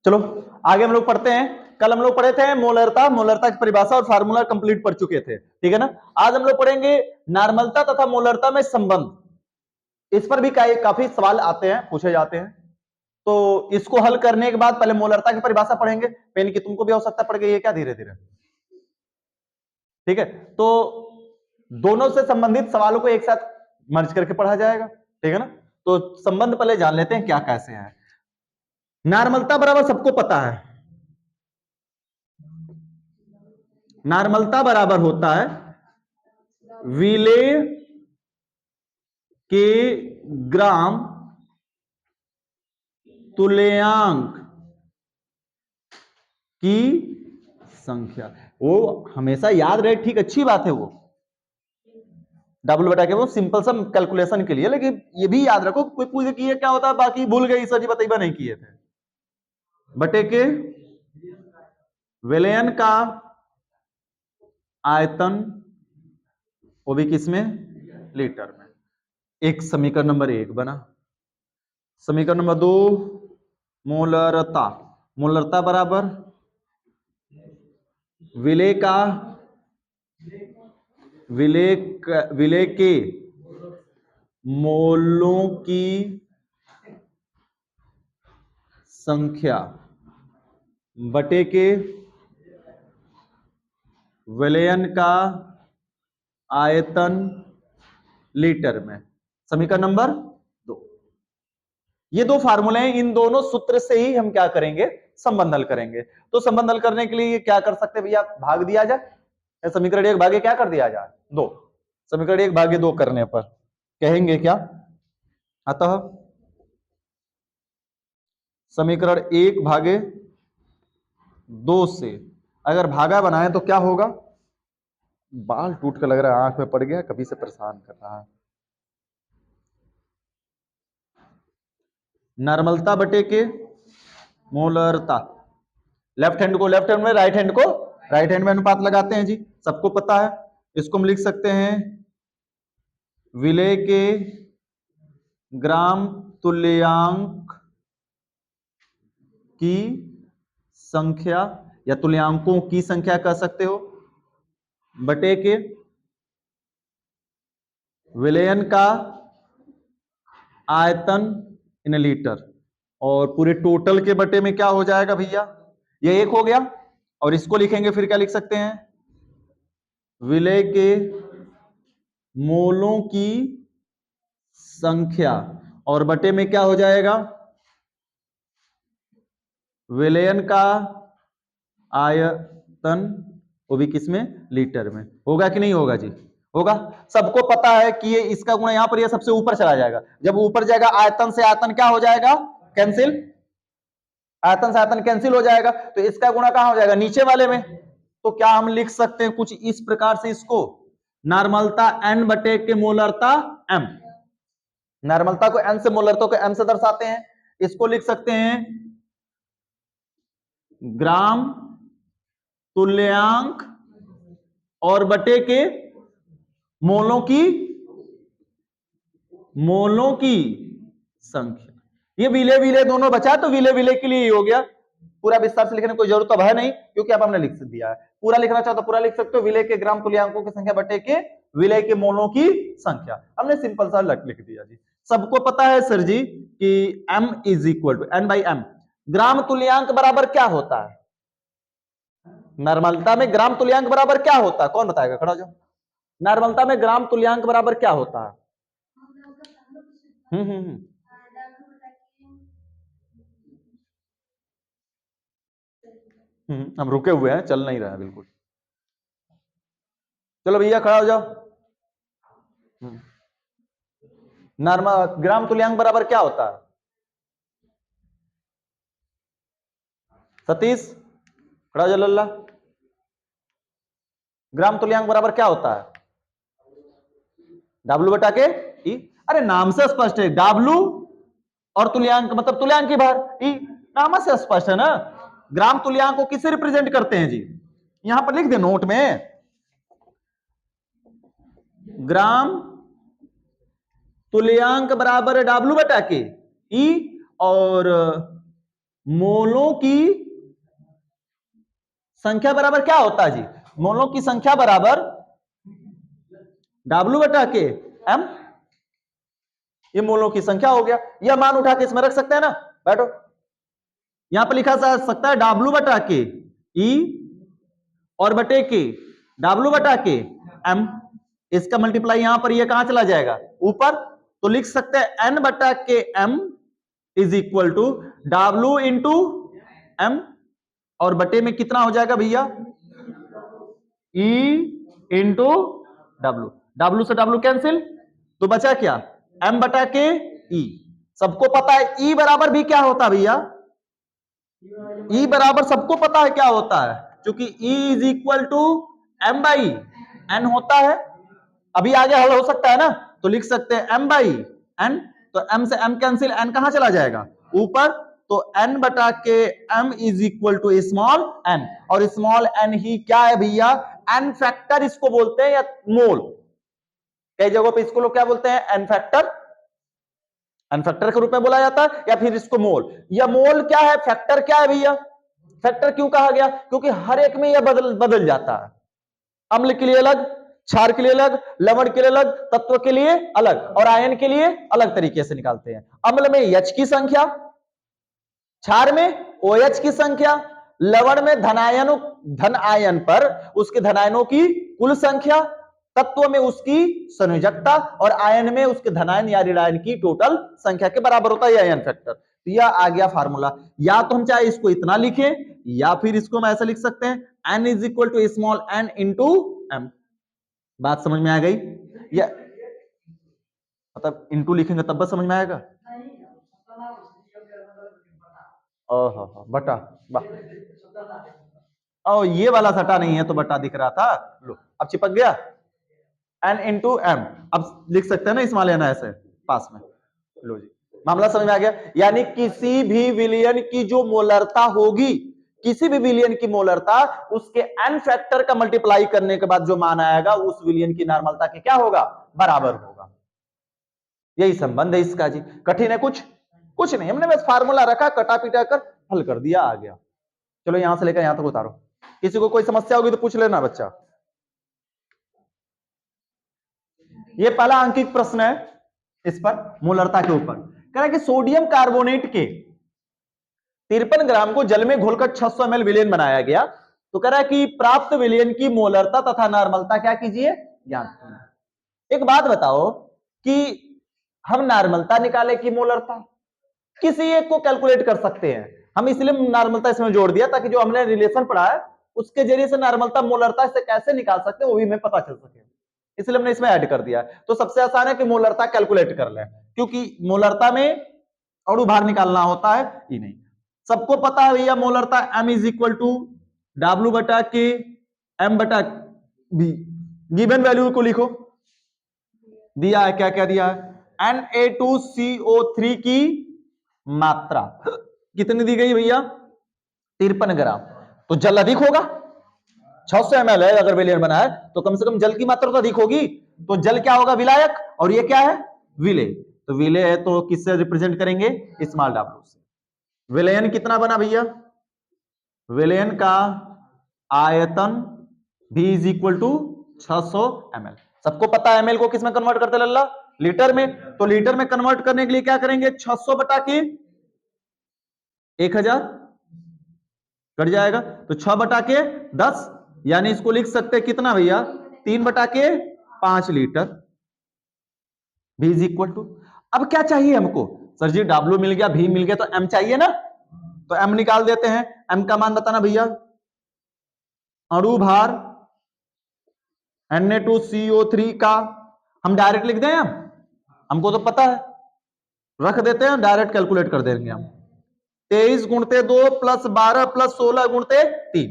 चलो आगे हम लोग पढ़ते हैं। कल हम लोग पढ़े थे मोलरता की परिभाषा और फार्मूला कंप्लीट पढ़ चुके थे, ठीक है ना। आज हम लोग पढ़ेंगे नॉर्मलता तथा मोलरता में संबंध। इस पर भी काफी सवाल आते हैं, पूछे जाते हैं। तो इसको हल करने के बाद पहले मोलरता की परिभाषा पढ़ेंगे। पेन की तुमको भी आवश्यकता पड़ गई है क्या, धीरे धीरे, ठीक है। तो दोनों से संबंधित सवालों को एक साथ मर्ज करके पढ़ा जाएगा, ठीक है ना। तो संबंध पहले जान लेते हैं क्या कैसे है। नॉर्मलता बराबर सबको पता है, नॉर्मलता बराबर होता है विले के ग्राम तुल्यांक की संख्या। वो हमेशा याद रहे, ठीक, अच्छी बात है। वो डबल बटा के वो सिंपल सा कैलकुलेशन के लिए, लेकिन ये भी याद रखो कोई पूछे कि ये क्या होता है, बाकी भूल गई सर जी बताइए नहीं किए थे। बटे के विलयन का आयतन, वो भी किसमें, लीटर में। एक समीकरण नंबर 1 बना। समीकरण नंबर 2 मोलरता, मोलरता बराबर विलेय का विलेय के मोलों की संख्या बटे के विलयन का आयतन लीटर में। समीकरण नंबर 2। ये दो फार्मूले हैं, इन दोनों सूत्र से ही हम क्या करेंगे, संबंध हल करेंगे। तो संबंध हल करने के लिए क्या कर सकते हैं भैया, भाग दिया जाए। समीकरण 1 भागे क्या कर दिया जाए 2। समीकरण 1 भागे 2 करने पर कहेंगे क्या, अतः समीकरण 1 भागे 2 से अगर भागा बनाए तो क्या होगा, बाल टूट कर लग रहा है, आंख में पड़ गया, कभी से परेशान कर रहा है। नॉर्मलता बटे के मोलरता, लेफ्ट हैंड को लेफ्ट हैंड में, राइट हैंड को राइट हैंड में अनुपात लगाते हैं जी, सबको पता है। इसको हम लिख सकते हैं विलेय के ग्राम तुल्यांक की संख्या या तुल्यांकों की संख्या कह सकते हो, बटे के विलयन का आयतन इन लीटर, और पूरे टोटल के बटे में क्या हो जाएगा भैया, ये 1 हो गया। और इसको लिखेंगे फिर क्या लिख सकते हैं, विलेय के मोलों की संख्या, और बटे में क्या हो जाएगा, विलयन का आयतन, वो भी किसमें, लीटर में। होगा कि नहीं होगा जी, होगा। सबको पता है कि ये इसका गुणा यहां पर ये सबसे ऊपर चला जाएगा, जब ऊपर जाएगा आयतन से आयतन क्या हो जाएगा, कैंसिल, आयतन से आयतन कैंसिल हो जाएगा। तो इसका गुणा कहां हो जाएगा, नीचे वाले में। तो क्या हम लिख सकते हैं कुछ इस प्रकार से इसको, नॉर्मलता n बटे के मोलरता m, नॉर्मलता को n से, मोलरता को m से दर्शाते हैं। इसको लिख सकते हैं ग्राम तुल्यांक और बटे के मोलों की संख्या। ये विले विले दोनों बचा, तो विले विले के लिए ही हो गया। पूरा विस्तार से लिखने की कोई जरूरत तो है नहीं, क्योंकि अब हमने लिख दिया है। पूरा लिखना चाहो तो पूरा लिख सकते हो, विले के ग्राम तुल्यांकों की संख्या बटे के विले के मोलों की संख्या। हमने सिंपल सा लिख दिया जी। सबको पता है सर जी कि m is equal to n by m। Gram तुल्यांक बराबर क्या होता है, नॉर्मलता में ग्राम तुल्यांक बराबर क्या होता है, कौन बताएगा, खड़ा हो जाओ। नॉर्मलता में ग्राम तुल्यांक बराबर क्या होता है, हम रुके हुए हैं, चल नहीं रहा है बिल्कुल। चलो भैया खड़ा हो जाओ। नॉर्मल ग्राम तुल्यांक बराबर क्या होता है, सतीश खड़ा हो जाओ। लल्ला, ग्राम तुल्यांक बराबर क्या होता है, W बटा के E। अरे नाम से स्पष्ट है, W और तुल्यांक मतलब तुल्यांक की भार E, नाम से स्पष्ट है ना। ग्राम तुल्यांक को किससे रिप्रेजेंट करते हैं जी, यहां पर लिख दे नोट में, ग्राम तुल्यांक बराबर W बटा के E, और मोलों की संख्या बराबर क्या होता है जी? मोलों की संख्या बराबर W बटा के M। ये मोलों की संख्या हो गया। यह मान उठा के इसमें रख सकते हैं ना, बैठो। यहां पर लिखा जा सकता है W बटा के E और बटे के W बटा के M। इसका मल्टीप्लाई यहां पर ये कहां चला जाएगा? ऊपर। तो लिख सकते हैं N बटा के M is equal to W into M, और बटे में कितना हो जाएगा भैया? E into W। W से W कैंसिल, तो बचा क्या? M बटा के E। सबको पता है E बराबर भी क्या होता है भैया? E बराबर सबको पता है क्या होता है, क्योंकि E is equal to M by N होता है। अभी आगे हल हो सकता है ना, तो लिख सकते हैं M बाई N। तो M से M कैंसिल, N कहां चला जाएगा? ऊपर। तो N बटा के M is equal to small n, और स्मॉल n ही क्या है भैया? N फैक्टर इसको बोलते हैं, या मोल। कई जगहों पे इसको लोग क्या बोलते हैं? N factor. N फैक्टर के रूप में बोला जाता है, या फिर इसको मोल। या मोल क्या है, फैक्टर क्या है भैया? फैक्टर क्यों कहा गया? क्योंकि हर एक में यह बदल जाता है। अम्ल के लिए अलग, क्षार के लिए अलग, लवण के लिए अलग, तत्व के लिए अलग, और आयन के लिए अलग तरीके से निकालते हैं। अम्ल में H की संख्या, क्षार में OH की संख्या, लवण में धन आयन पर उसके धनायनों की कुल संख्या, तत्व में उसकी संयोजकता, और आयन में उसके धनायन या ऋणायन की टोटल संख्या के बराबर होता है आयन फैक्टर। तो यह आ गया फार्मूला। या तो हम चाहे इसको इतना लिखें, या फिर इसको हम ऐसा लिख सकते हैं n is equal to small n into m। बात समझ में आ गई? या मतलब इंटू लिखेंगे तब बस समझ में आएगा। ओहो बटा, ओ ये वाला सटा नहीं है तो बटा दिख रहा था। लो अब चिपक गया। n इंटू m, अब लिख सकते हैं ना स्मॉल n ऐसे पास में। लो जी, मामला समझ में आ गया। यानी किसी भी विलयन की जो मोलरता होगी, किसी भी विलयन की मोलरता, उसके n फैक्टर का मल्टीप्लाई करने के बाद जो मान आएगा उस विलयन की नॉर्मलता के क्या होगा? बराबर होगा। यही संबंध है इसका जी। कठिन है कुछ? कुछ नहीं, हमने बस फार्मूला रखा, कटा पिटा कर हल कर दिया, आ गया। चलो यहां से लेकर यहां तक उतारो। किसी को कोई समस्या होगी तो पूछ लेना बच्चा। ये पहला अंकित प्रश्न है इस पर, मोलरता के ऊपर। कह रहा है कि सोडियम कार्बोनेट के 53 ग्राम को जल में घोलकर 600 ml विलयन बनाया गया। तो कह रहा है कि प्राप्त विलयन की मोलरता तथा नॉर्मलता क्या कीजिए? ज्ञात कीजिए। एक बात बताओ कि हम नॉर्मलता निकाले कि मोलरता? किसी एक को कैलकुलेट कर सकते हैं हम, इसलिए नॉर्मलता इसमें जोड़ दिया ताकि जो हमने रिलेशन पढ़ा है उसके जरिए से नॉर्मलता मोलरता से कैसे निकाल सकते हैं वो भी हमें पता चल सके, इसलिए हमने इसमें ऐड कर दिया। तो सबसे आसान है कि मोलरता कैलकुलेट कर लें, क्योंकि मोलरता में अणु भार निकालना होता है ही नहीं। सबको पता है भैया मोलरता m is equal to W बटा के M बटा B। गिवन वैल्यू को लिखो, दिया है, क्या क्या दिया है? Na2CO3 की मात्रा कितनी दी गई भैया? 53 ग्राम। तो जल अधिक होगा, 600 ml है अगर विलयन बना है तो कम से कम जल की मात्रा तो अधिक होगी। तो जल क्या होगा? विलायक, और ये क्या है? विलेय। तो विलेय है तो किससे रिप्रेजेंट करेंगे? स्मॉल w से। विलयन कितना बना भैया? विलयन का आयतन V is equal to 600 ml। सबको पता है ml को किस में कन्वर्ट करते लल्ला? लीटर में। तो लीटर में कन्वर्ट करने के लिए क्या करेंगे? 600 बटा के 1000 कट जाएगा, तो 6 बटा के 10, यानी इसको लिख सकते हैं कितना भैया? 3 बटा के 5 litre. V is equal to, अब क्या चाहिए हमको? सर जी W मिल गया, V मिल गया, तो M चाहिए ना, तो M निकाल देते हैं। M का मान बताना भैया। अणु भार Na2CO3 का हम डायरेक्ट लिख दें, हमको तो पता है, रख देते हैं, डायरेक्ट कैलकुलेट कर देंगे हम। 23 गुणते 2 प्लस 12 प्लस 16 गुणते 3।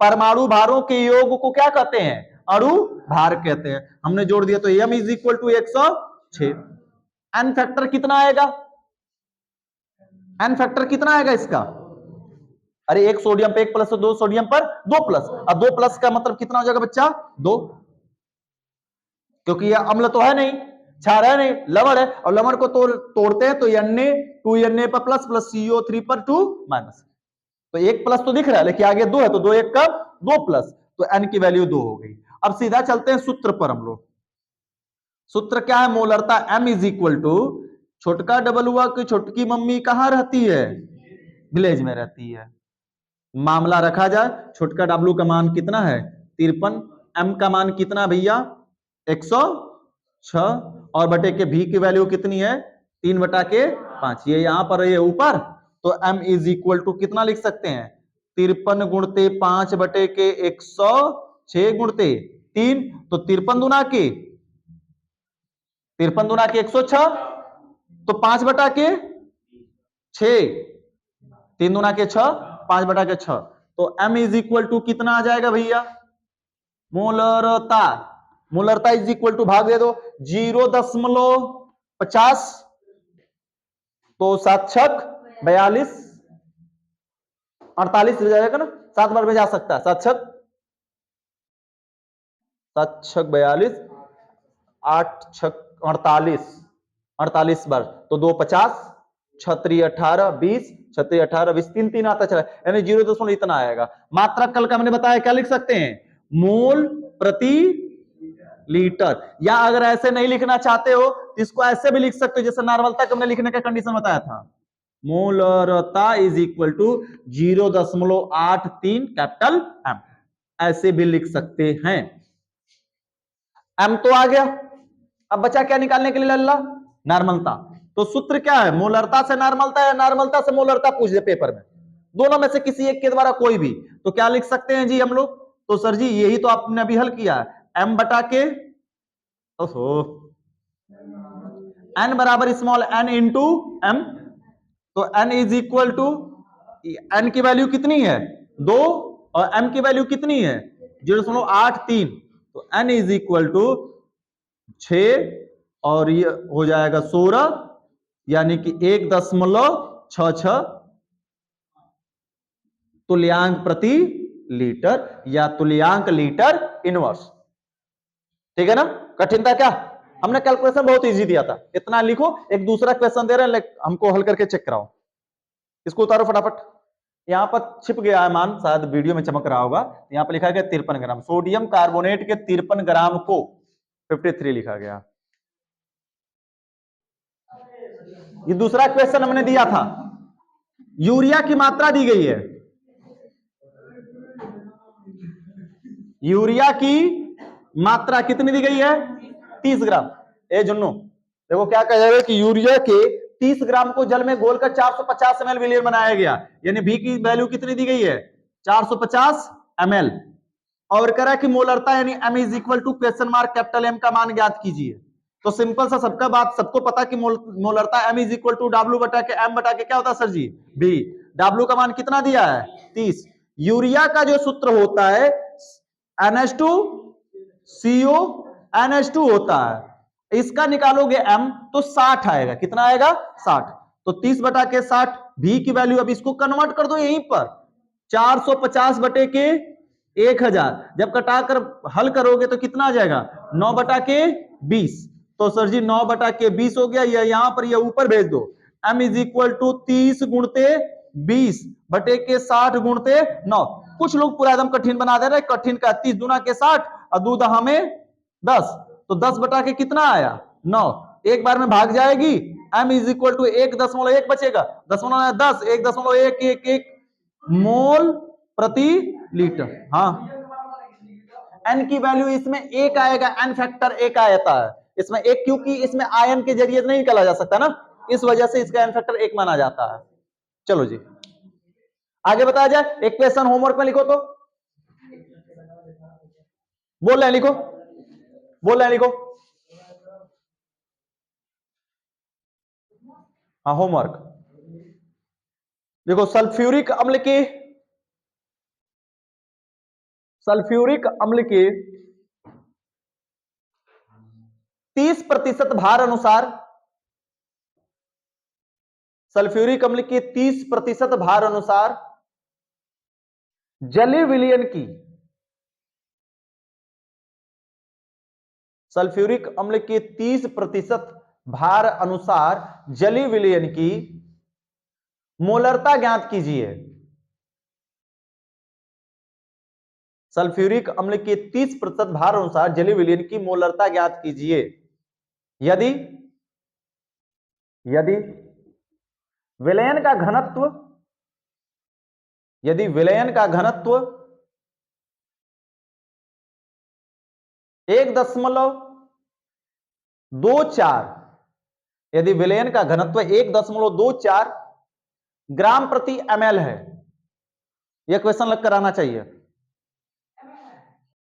परमाणु भारों के योग को क्या कहते हैं? अणु भार कहते हैं। हमने जोड़ दिया तो m is equal to 106। n factor कितना आएगा? n फैक्टर कितना आएगा इसका? अरे एक सोडियम पे एक प्लस, दो सोडियम पर दो प्लस। अब 2 प्लस का मतलब कितना हो जाएगा बच्चा? 2, क्योंकि यह अम्ल तो है नहीं, क्षार है नहीं, लवण है, और लवण को तोड़ते हैं तो Na 2Na पर प्लस प्लस CO3 पर 2 माइनस। तो एक प्लस तो दिख रहा है, लेकिन आगे 2 है तो 2 1 का 2 प्लस, तो N की वैल्यू 2 हो गई। अब सीधा चलते हैं सूत्र पर हम लोग। सूत्र क्या है? मोलरता M इज इक्वल टू, छोटका डबल हुआ कि छोटकी मम्मी कहां रहती है? विलेज में रहती है। मामला रखा जाए, छोटका डब्लू का मान कितना है? 53। M का मान कितना भैया? 106, और बटे के V की वैल्यू कितनी है? 3/5। ये यहां पर ये ऊपर, तो M इज इक्वल टू कितना लिख सकते हैं? 53 गुणते 5 बटे के 106 गुणते 3, तो 53 दूना के 106, तो 5/6, 3 दूना के 6, 5/6, तो M इज इक्वल टू कितना आ जाएगा भैया? मोलरता, मोलरता इज इक्वल टू भाग दे दो 0.50, तो 7 छक 42, 48 हो जाएगा ना, 7 बार में जा सकता है, 7 छक 42, 8 छक 48, 48 बार, तो 2 50, 6 18 20, 6 18 20, 3 3 आता चला, यानी 0 इतना आएगा। मात्रा कल का मैंने बताया, क्या लिख सकते हैं? मोल प्रति लीटर। या अगर ऐसे नहीं लिखना चाहते हो तो इसको ऐसे भी लिख सकते हो, जैसे नॉर्मलता को हमने लिखने का कंडीशन बताया था, molarity is equal to 0.83 capital M, ऐसे भी लिख सकते हैं। M तो आ गया, अब बचा क्या निकालने के लिए लल्ला? नॉर्मलता। तो सूत्र क्या है? मोलरता से नॉर्मलता या नॉर्मलता से मोलरता पूछ दे पेपर में, दोनों में से किसी एक के द्वारा कोई भी, तो क्या लिख सकते हैं जी हम लोग? तो सर जी यही तो आपने अभी हल किया है, M बटा के ओहो n बराबर स्मॉल n इंटू M, तो n is equal to, n की वैल्यू कितनी है? 2, और M की वैल्यू कितनी है? 0.83, तो n इज इक्वल टू 6, और ये हो जाएगा 16, यानी कि 1.66 तुल्यांक प्रति लीटर, या तुल्यांक लीटर इनवर्स। ठीक है ना? कठिनता क्या? हमने कैलकुलेशन बहुत इजी दिया था, इतना लिखो। एक दूसरा क्वेश्चन दे रहे हैं, हमको हल करके चेक कराओ, इसको उतारो फटाफट। यहां पर छिप गया है मान, शायद वीडियो में चमक रहा होगा, यहां पर लिखा गया 53 ग्राम सोडियम कार्बोनेट के 53 ग्राम को 53 लिखा गया। ये दूसरा क्वेश्चन हमने दिया था, यूरिया की मात्रा दी गई है, यूरिया की मात्रा कितनी दी गई है? 30 ग्राम। ए जुन्नू देखो क्या कह रहे हैं कि यूरिया के 30 ग्राम को जल में घोलकर 450 ml विलियन बनाया गया, यानी V की वैल्यू कितनी दी गई है? 450 ml, और कह रहा है कि मोलरता यानी M is equal to question mark capital M का मान ज्ञात कीजिए। तो सिंपल सा सबका बात सबको पता कि मोलरता M is equal to W बटा के M बटा के क्या होता है सर जी? V। W का मान कितना दिया है? 30। यूरिया का जो सूत्र होता है NH2 CO NH2 होता है, इसका निकालोगे M तो 60 आएगा। कितना आएगा? 60। तो 30 बटा के 60, V की वैल्यू अब इसको कन्वर्ट कर दो यहीं पर, 450 बटे के 1000, जब कटाकर हल करोगे तो कितना आ जाएगा? 9 बटा के 20। तो सर जी 9 बटा के 20 हो गया, या यहां पर या ऊपर भेज दो। M इज इक्वल टू 30 गुणते 20 बटे के 60 गुणते 9। कुछ लोग पूरा एकदम कठिन बना दे रहे, कठिन का 30 दूना के 60 और दो दहा में 10, तो 10 बटा के कितना आया? 9। एक बार में भाग जाएगी, M इज इक्वल टू 1.1 बचेगा, 10 1.11 मोल प्रति लीटर। हाँ, N की वैल्यू इसमें 1 आएगा, N फैक्टर 1 आता है इसमें 1, क्योंकि इसमें आयन के जरिए नहीं निकाला जा सकता ना, इस वजह से इसका N फैक्टर 1 माना जाता है। चलो जी आगे बताया जाए, एक क्वेश्चन होमवर्क में लिखो, तो बोल रहे हैं लिखो, बोल रहे हैं लिखो। हाँ होमवर्क देखो, सल्फ्यूरिक अम्ल की 30% भार अनुसार, सल्फ्यूरिक अम्ल के 30% भार अनुसार जलीय विलयन की सल्फ्यूरिक अम्ल के 30% भार अनुसार जलीय विलयन की मोलरता ज्ञात कीजिए। सल्फ्यूरिक अम्ल के 30% भार अनुसार जलीय विलयन की मोलरता ज्ञात कीजिए। यदि यदि विलयन का घनत्व 1.24, यदि विलयन का घनत्व 1.24 ग्राम प्रति ml है, यह क्वेश्चन लग कर आना चाहिए।